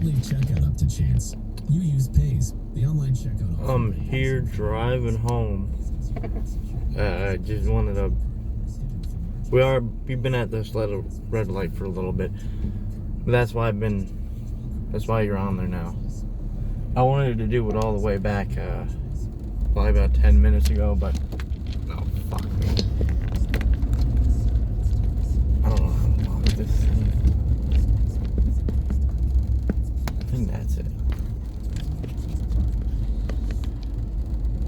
leave checkout up to chance. You use Paze, the online checkout. I'm here driving home. I just wanted to. We've been at this red light for a little bit. But that's why you're on there now. I wanted to do it all the way back, probably about 10 minutes ago, but oh fuck me. I don't know how to lock this thing. I think that's it.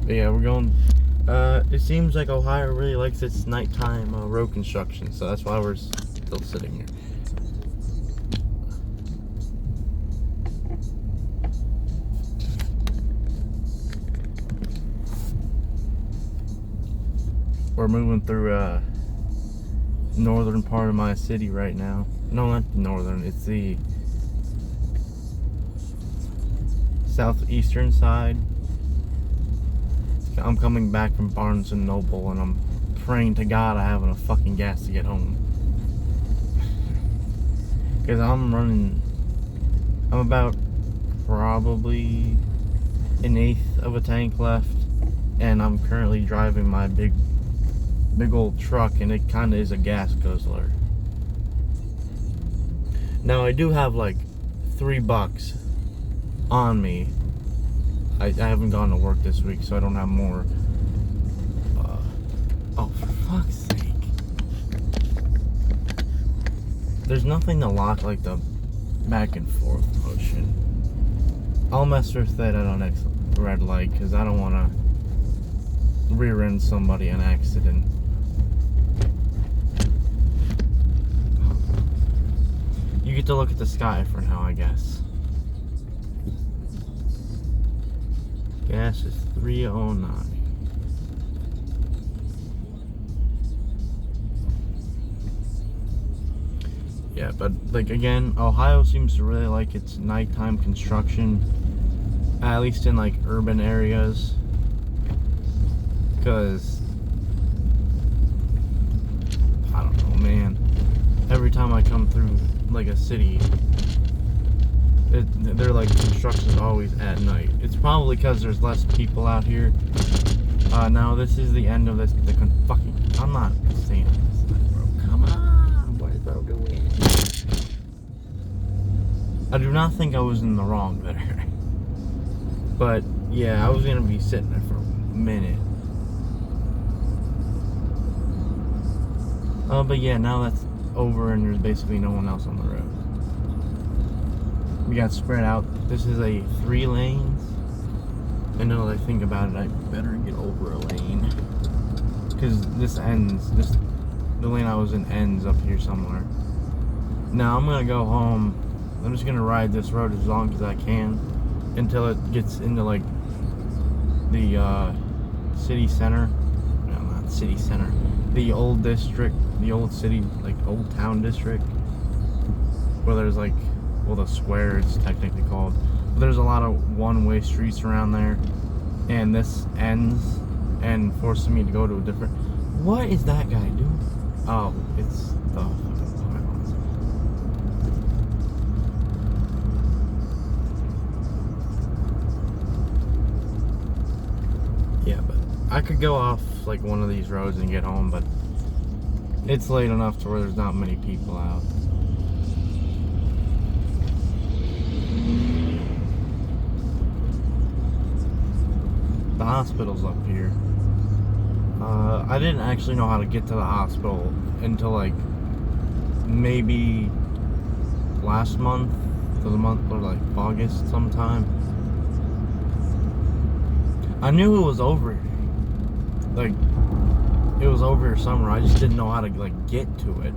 But yeah, we're going. It seems like Ohio really likes its nighttime road construction, so that's why we're still sitting here. We're moving through northern part of my city right now. No, not northern. It's the southeastern side. I'm coming back from Barnes & Noble, and I'm praying to God I have enough fucking gas to get home. Because I'm about probably an eighth of a tank left, and I'm currently driving my big old truck, and it kind of is a gas guzzler. Now I do have like $3 on me. I haven't gone to work this week, so I don't have more. Oh, for fuck's sake. There's nothing to lock like the back and forth motion. I'll mess with that at our next red light, because I don't want to rear end somebody in an accident. You get to look at the sky for now, I guess. Gas is $3.09. Yeah, but like again, Ohio seems to really like its nighttime construction, at least in like urban areas. Because I don't know, man. Every time I come through like a city, they're like construction's always at night. It's probably because there's less people out here. Now this is the end of this. I'm not saying this, bro. Come on, what is bro doing? I do not think I was in the wrong there. But yeah, I was gonna be sitting there for a minute. But yeah, now that's over, and there's basically no one else on the road. We got spread out. This is a 3 lanes. And now that I think about it, I better get over a lane. Because the lane I was in ends up here somewhere. Now I'm going to go home. I'm just going to ride this road as long as I can until it gets into like the city center. No, not city center. The old district, the old city, like old town district. Where there's like, well, the square it's technically called. But there's a lot of one-way streets around there, and this ends and forcing me to go to a different. What is that guy doing? Oh, it's the pylons. Yeah, but I could go off like one of these roads and get home, but it's late enough to where there's not many people out. The hospital's up here. I didn't actually know how to get to the hospital until like maybe last month, or the month or like August sometime. I knew it was over, like it was over here somewhere. I just didn't know how to like get to it.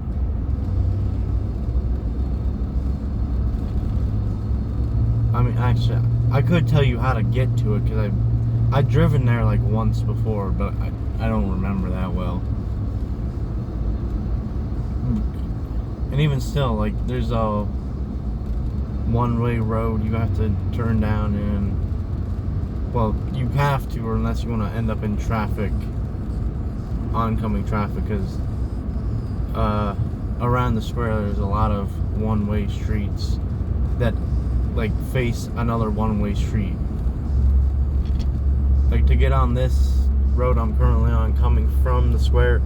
I mean, actually, I could tell you how to get to it because I'd driven there like once before, but I don't remember that well. And even still, like, there's a one-way road you have to turn down in. Well, you have to, or unless you want to end up in traffic, oncoming traffic, because around the square there's a lot of one-way streets that like face another one-way street. Like to get on this road I'm currently on coming from the square,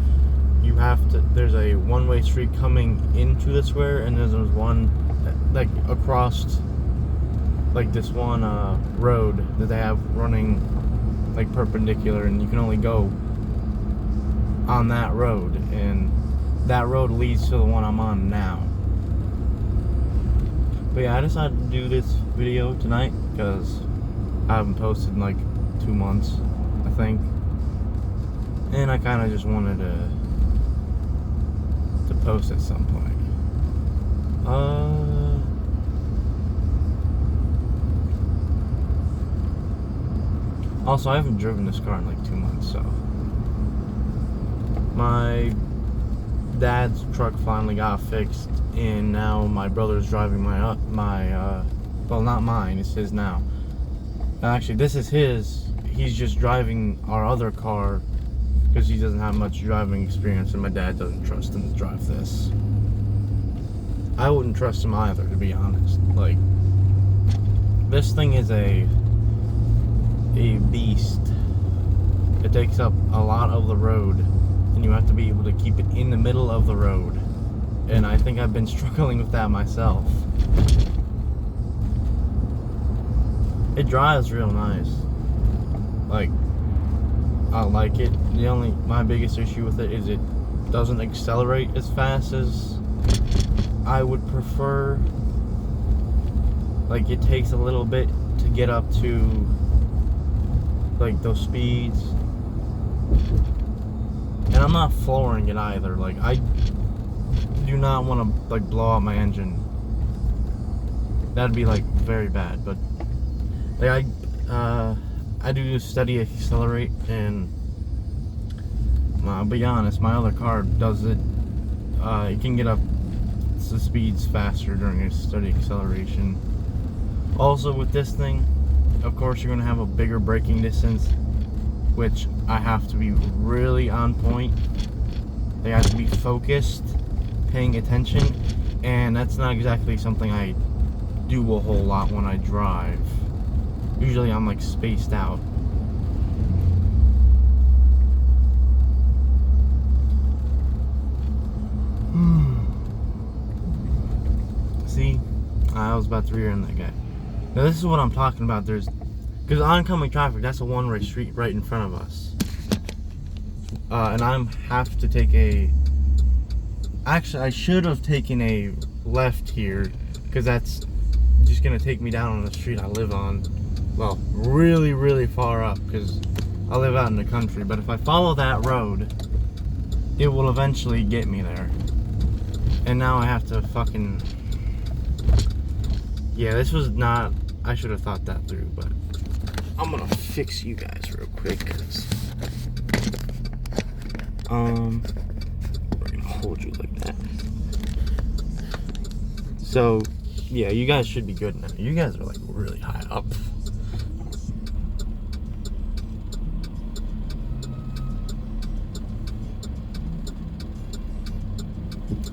you have to, there's a one-way street coming into the square, and there's one like across like this one road that they have running like perpendicular, and you can only go on that road, and that road leads to the one I'm on now. But yeah, I decided to do this video tonight because I haven't posted in like 2 months, I think, and I kind of just wanted to post at some point. Also, I haven't driven this car in like 2 months, so my dad's truck finally got fixed, and now my brother's driving well, not mine, it's his now. Actually, this is his. He's just driving our other car because he doesn't have much driving experience, and my dad doesn't trust him to drive this. I wouldn't trust him either, to be honest. Like, this thing is a beast. It takes up a lot of the road, and you have to be able to keep it in the middle of the road. And I think I've been struggling with that myself. It drives real nice. Like, I like it. My biggest issue with it is it doesn't accelerate as fast as I would prefer. Like, it takes a little bit to get up to like those speeds, and I'm not flooring it either. Like, I do not want to like blow out my engine. That'd be like very bad. But like I do steady accelerate, and I'll be honest, my other car does it. It can get up to speeds faster during its steady acceleration. Also, with this thing, of course, you're going to have a bigger braking distance, which I have to be really on point. They have to be focused, paying attention, and that's not exactly something I do a whole lot when I drive. Usually I'm like spaced out. See, I was about to rear end that guy. Now this is what I'm talking about. Because oncoming traffic, that's a one-way street right in front of us. And I have to take actually, I should have taken a left here, because that's just going to take me down on the street I live on. Well, really, really far up, because I live out in the country. But if I follow that road, it will eventually get me there. And now I have to fucking... Yeah, this was not... I should have thought that through, but... I'm gonna fix you guys real quick, because... We're gonna hold you like that. So, yeah, you guys should be good now. You guys are, like, really high up.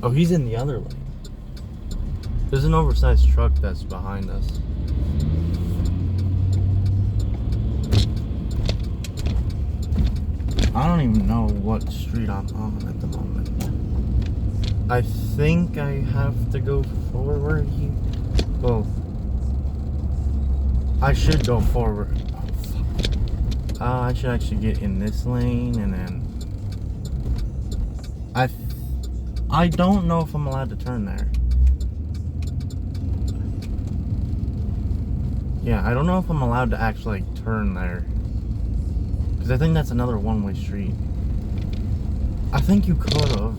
Oh, he's in the other lane. There's an oversized truck that's behind us. I don't even know what street I'm on at the moment. I think I have to go forward here. Well, I should go forward. Oh, fuck. I should actually get in this lane, and then... I don't know if I'm allowed to turn there. Yeah, I don't know if I'm allowed to actually like, turn there. Because I think that's another one-way street. I think you could have.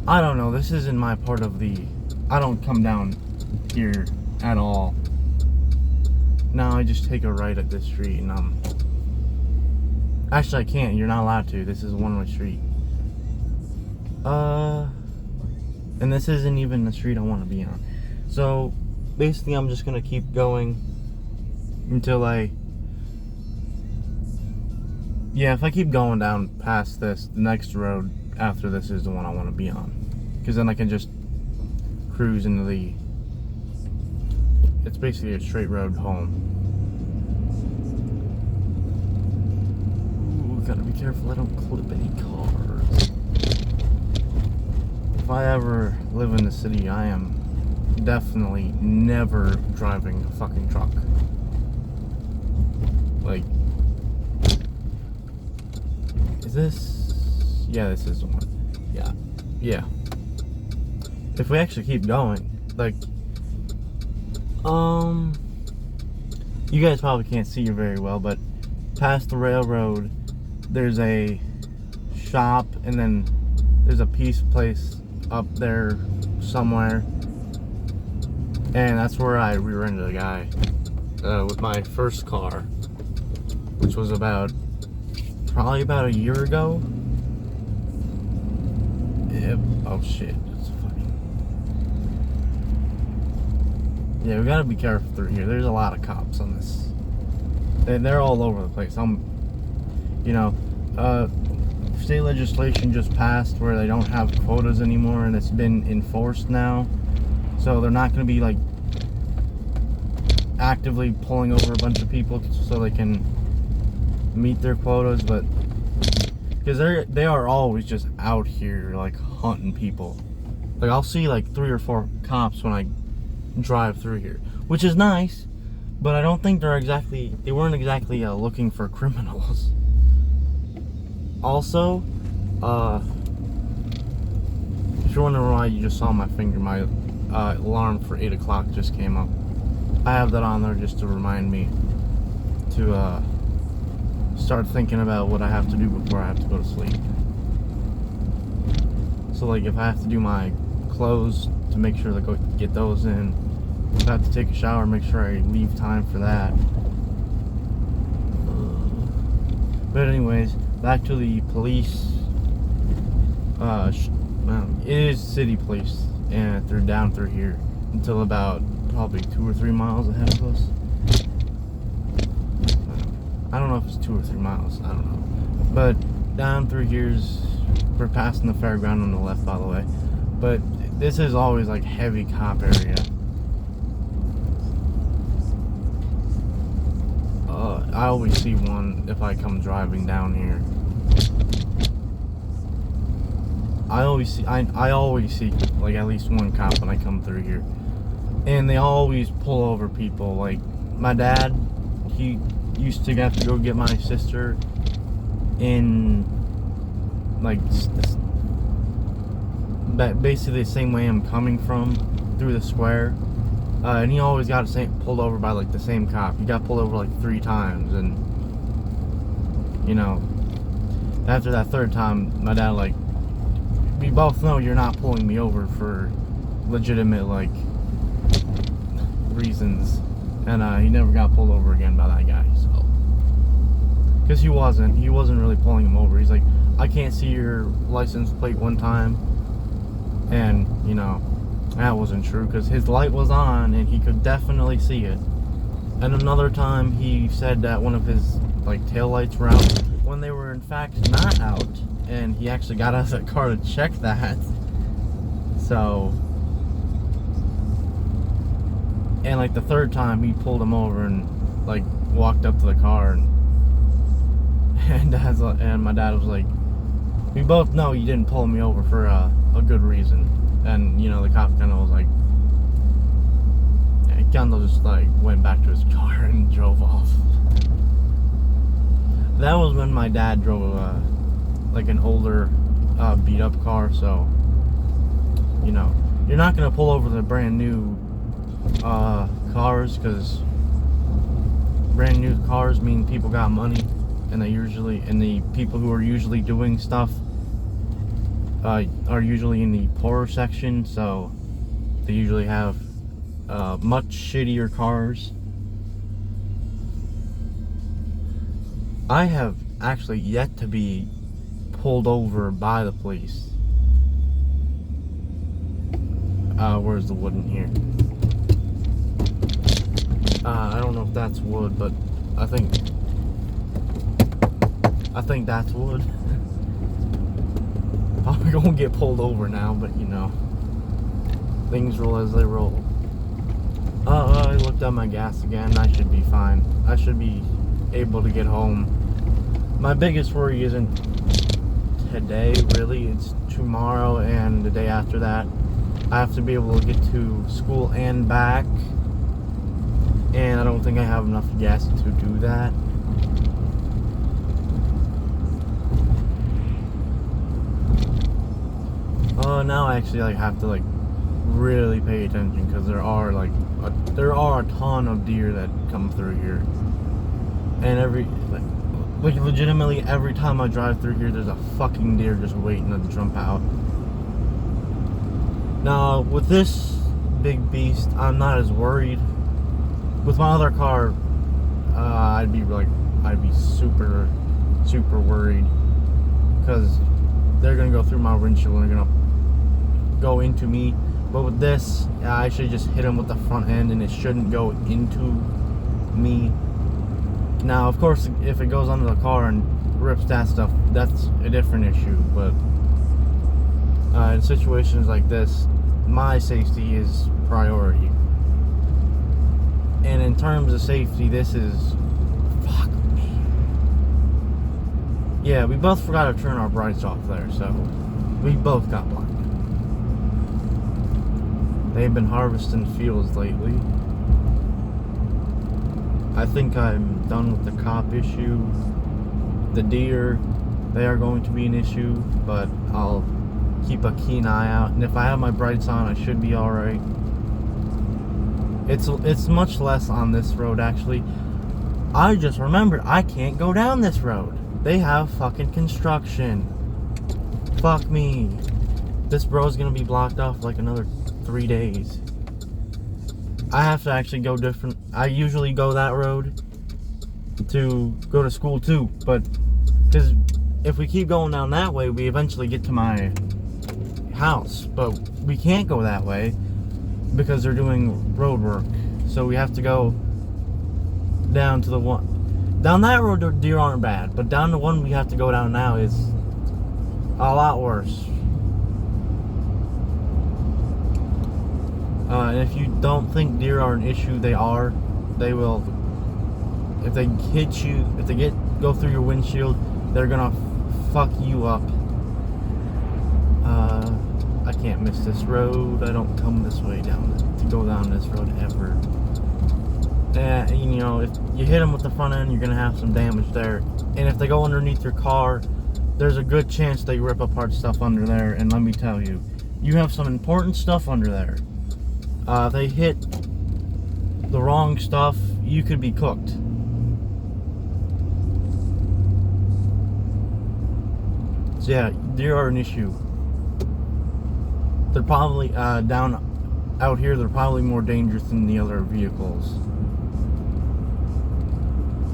I don't know. This isn't my part of the... I don't come down here at all. No, I just take a right at this street, and actually, I can't. You're not allowed to. This is a one-way street. And this isn't even the street I want to be on. So, basically, I'm just going to keep going until yeah, if I keep going down past this, the next road after this is the one I want to be on. Because then I can just cruise into the it's basically a straight road home. Ooh, gotta be careful I don't clip any cars. If I ever live in the city, I am definitely never driving a fucking truck. Like, is this? Yeah, this is the one. Yeah. If we actually keep going, like, you guys probably can't see it very well, but past the railroad, there's a shop, and then there's a pizza place up there somewhere, and that's where I rear-ended a guy with my first car, which was probably about a year ago. Yep. Oh shit. That's fucking. Yeah, we gotta be careful through here. There's a lot of cops on this. They're all over the place. State legislation just passed where they don't have quotas anymore, and it's been enforced now. So they're not gonna be like actively pulling over a bunch of people so they can meet their quotas, but because they are always just out here like hunting people. Like, I'll see like 3 or 4 cops when I drive through here, which is nice, but I don't think they weren't exactly looking for criminals. Also, if you're wondering why you just saw my finger, my alarm for 8 o'clock just came up. I have that on there just to remind me to start thinking about what I have to do before I have to go to sleep. So like, if I have to do my clothes to make sure to go get those in, if I have to take a shower, make sure I leave time for that. But anyways, back to the police. It is city police, and they're down through here until about probably 2 or 3 miles ahead of us. I don't know if it's 2 or 3 miles. I don't know. But down through we're passing the fairground on the left, by the way. But this is always like heavy cop area. I always see one if I come driving down here. I always see like at least one cop when I come through here, and they always pull over people. Like, my dad, he used to have to go get my sister in like basically the same way I'm coming from, through the square, and he always got pulled over by like the same cop. He got pulled over like 3 times, and after that 3rd time, my dad, like, we both know you're not pulling me over for legitimate like reasons, and he never got pulled over again by that guy. So, because he wasn't really pulling him over. He's like, I can't see your license plate one time, and that wasn't true because his light was on and he could definitely see it. And another time he said that one of his like tail lights were out when they were in fact not out, and he actually got out of the car to check that. So, and like the 3rd time he pulled him over and like walked up to the car, and my dad was like, we both know you didn't pull me over for a good reason. And the cop kind of was like, he kind of just like went back to his car and drove off. That was when my dad drove like an older beat up car, so you're not gonna pull over the brand new cars, because brand new cars mean people got money, and the people who are usually doing stuff are usually in the poorer section, so they usually have much shittier cars. I have actually yet to be pulled over by the police. Where's the wood in here? I don't know if that's wood, but I think that's wood. Probably gonna get pulled over now, but things roll as they roll. It looks topped up my gas again. I should be fine. I should be able to get home. My biggest worry isn't today, really. It's tomorrow and the day after that. I have to be able to get to school and back. And I don't think I have enough gas to do that. Now I actually have to really pay attention, because there are a ton of deer that come through here, and legitimately every time I drive through here, there's a fucking deer just waiting to jump out. Now with this big beast, I'm not as worried. With my other car, I'd be super worried, because they're gonna go through my windshield and they're gonna go into me. But with this, I should just hit them with the front end and it shouldn't go into me. Now, of course, if it goes under the car and rips that stuff, that's a different issue. But in situations like this, my safety is priority. And in terms of safety, this is... fuck me. Yeah, we both forgot to turn our brights off there, so we both got blinded. They've been harvesting fields lately. I think I'm done with the cop issue. The deer, they are going to be an issue, but I'll keep a keen eye out. And if I have my brights on, I should be alright. It's much less on this road, actually. I just remembered, I can't go down this road. They have fucking construction. Fuck me. This road's gonna be blocked off like another 3 days. I have to actually go different. I usually go that road to go to school too, but because if we keep going down that way, we eventually get to my house. But we can't go that way because they're doing road work. So we have to go down to the one. Down that road, the deer aren't bad, but down the one we have to go down now is a lot worse. And if you don't think deer are an issue, they are. They will. If they hit you, if they go through your windshield, they're gonna fuck you up. I can't miss this road. I don't come this way to go down this road ever. And you know, if you hit them with the front end, you're gonna have some damage there. And if they go underneath your car, there's a good chance they rip apart stuff under there. And let me tell you, you have some important stuff under there. They hit the wrong stuff, you could be cooked. So yeah, deer are an issue. They're probably down out here. They're probably more dangerous than the other vehicles.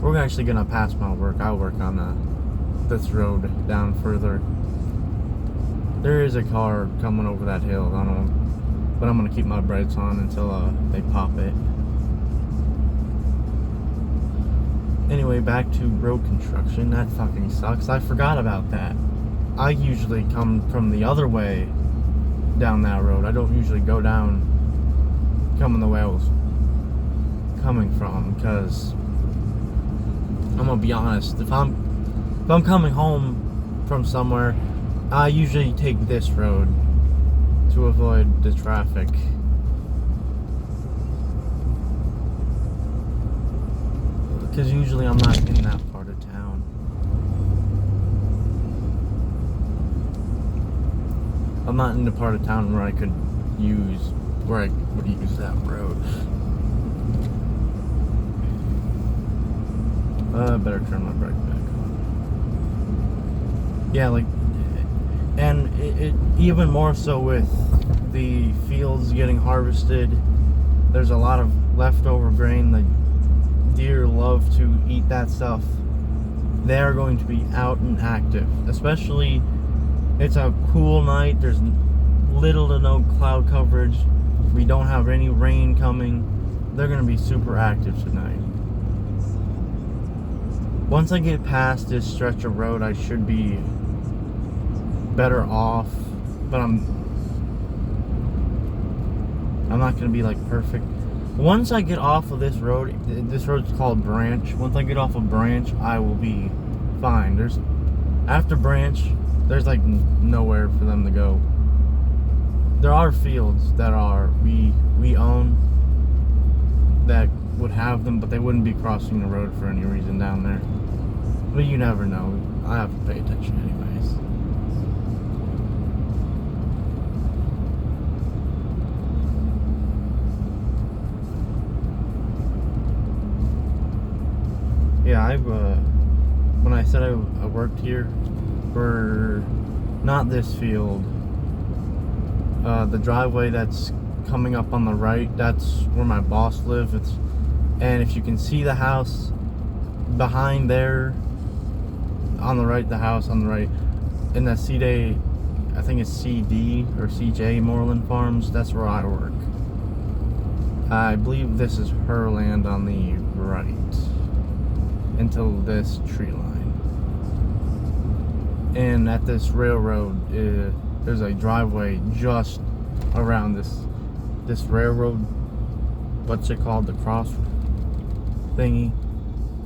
We're actually gonna pass my work. I'll work on this road down further. There is a car coming over that hill. I don't know. But I'm gonna keep my brights on until they pop it. Anyway, back to road construction. That fucking sucks. I forgot about that. I usually come from the other way down that road. I don't usually go down coming the way I was coming from, because I'm gonna be honest, if I'm coming home from somewhere, I usually take this road to avoid the traffic. Because usually I'm not in that part of town. I'm not in the part of town where I would use that road. I better turn my brake back on. Yeah, and it even more so with the fields getting harvested. There's a lot of leftover grain. The deer love to eat that stuff. They are going to be out and active, especially it's a cool night. There's little to no cloud coverage. We don't have any rain coming. They're going to be super active tonight. Once I get past this stretch of road, I should be better off, but I'm not gonna be like perfect. Once I get off of this road's called Branch. Once I get off of Branch, I will be fine. After Branch, there's like nowhere for them to go. There are fields that we own that would have them, but they wouldn't be crossing the road for any reason down there. But you never know. I have to pay attention anyways. Yeah, when I said I worked here for not this field, the driveway that's coming up on the right, that's where my boss lives. And if you can see the house behind there, on the right, the house on the right, in the CD, I think it's CD or CJ Moreland Farms, that's where I work. I believe this is her land on the right until this tree line. And at this railroad, there's a driveway just around this railroad. What's it called? The cross thingy.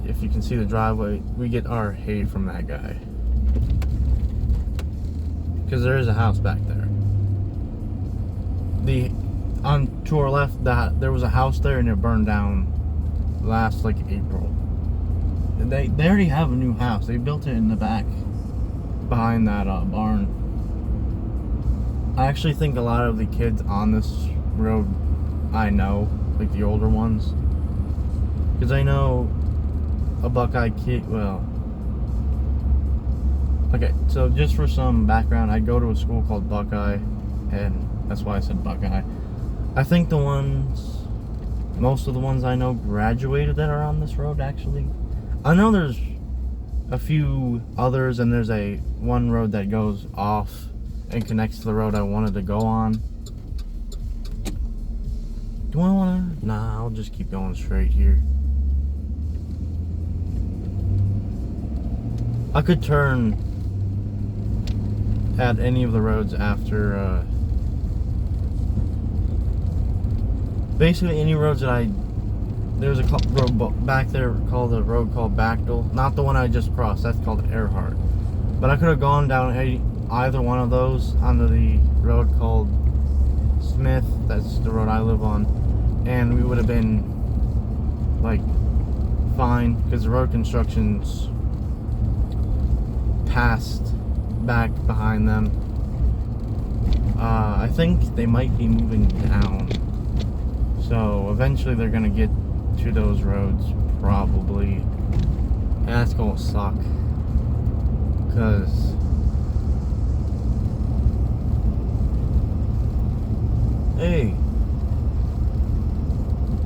If you can see the driveway, we get our hay from that guy. Because there is a house back there. To our left, there was a house there and it burned down last like April. They already have a new house. They built it in the back behind that barn. I actually think a lot of the kids on this road I know, like the older ones, because I know a Buckeye kid. Well, okay, so just for some background, I go to a school called Buckeye, and that's why I said Buckeye. I think most of the ones I know graduated that are on this road. Actually, I know there's a few others, and there's one road that goes off and connects to the road I wanted to go on. Do I want to? Nah, I'll just keep going straight here. I could turn at any of the roads after, basically any roads that there's a road back there called a road called Bachdel. Not the one I just crossed, that's called Earhart. But I could have gone down either one of those onto the road called Smith, that's the road I live on, and we would have been like fine, because the road construction's passed back behind them. I think they might be moving down, so eventually they're gonna get to those roads probably, and that's gonna suck, because hey,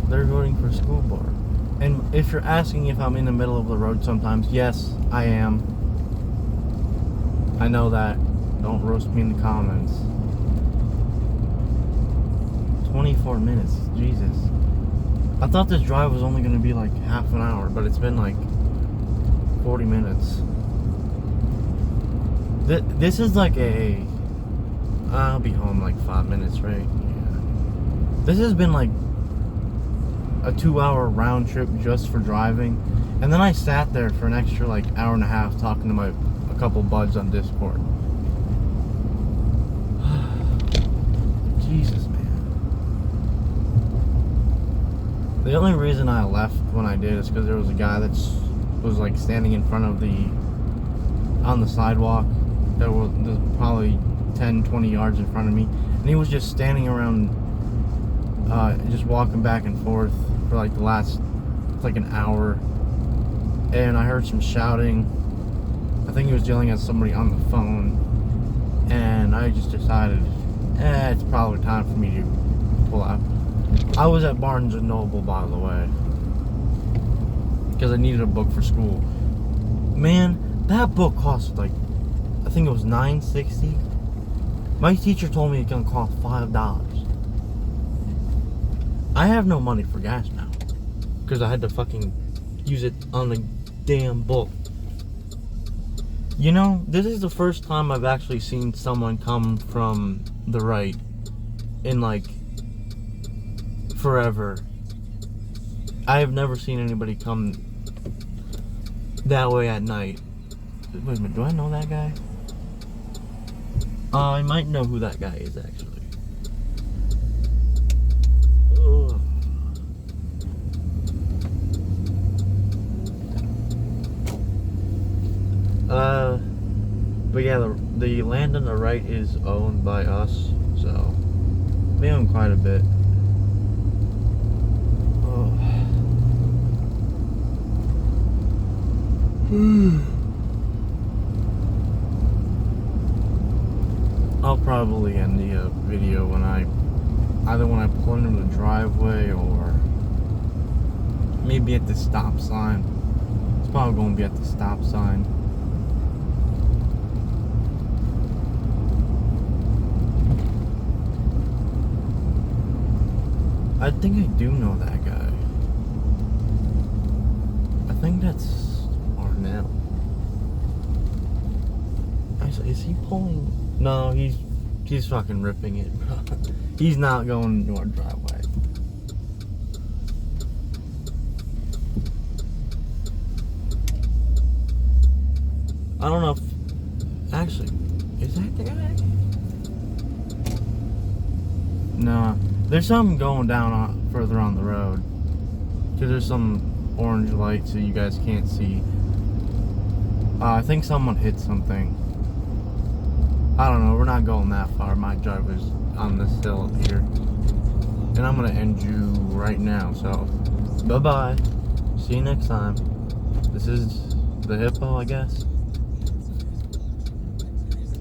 they're voting for school board. And if you're asking if I'm in the middle of the road sometimes, yes, I am. I know that. Don't roast me in the comments. 24 minutes, Jesus. I thought this drive was only going to be like half an hour, but it's been like 40 minutes. This is like I'll be home like 5 minutes, right? Yeah. This has been like a 2-hour round trip just for driving, and then I sat there for an extra like hour and a half talking to a couple buds on Discord. Jesus, man. The only reason I left when I did is because there was a guy that was like standing in front of on the sidewalk that was probably 10-20 yards in front of me, and he was just standing around just walking back and forth for like the last like an hour, and I heard some shouting. I think he was yelling at somebody on the phone, and I just decided it's probably time for me to pull out. I was at Barnes & Noble, by the way, because I needed a book for school. Man, that book cost like, I think it was $9.60. My teacher told me it's gonna cost $5. I have no money for gas now, because I had to fucking use it on the damn book. You know, this is the first time I've actually seen someone come from the right in like forever I have never seen anybody come that way at night. Wait a minute, do I know that guy? I might know who that guy is, actually. Ugh. But yeah, the land on the right is owned by us, so we own quite a bit. I'll probably end the video when I pull into the driveway or maybe at the stop sign. It's probably going to be at the stop sign. I think I do know that guy. I think that's Arnell. Is he pulling? No, he's fucking ripping it. He's not going to our driveway. I don't know if... Actually, is that the guy? No. There's something going down further on the road. Because there's some orange lights that you guys can't see. I think someone hit something. I don't know, we're not going that far. My driveway's on this hill up here. And I'm gonna end you right now, so bye-bye. See you next time. This is the hippo, I guess.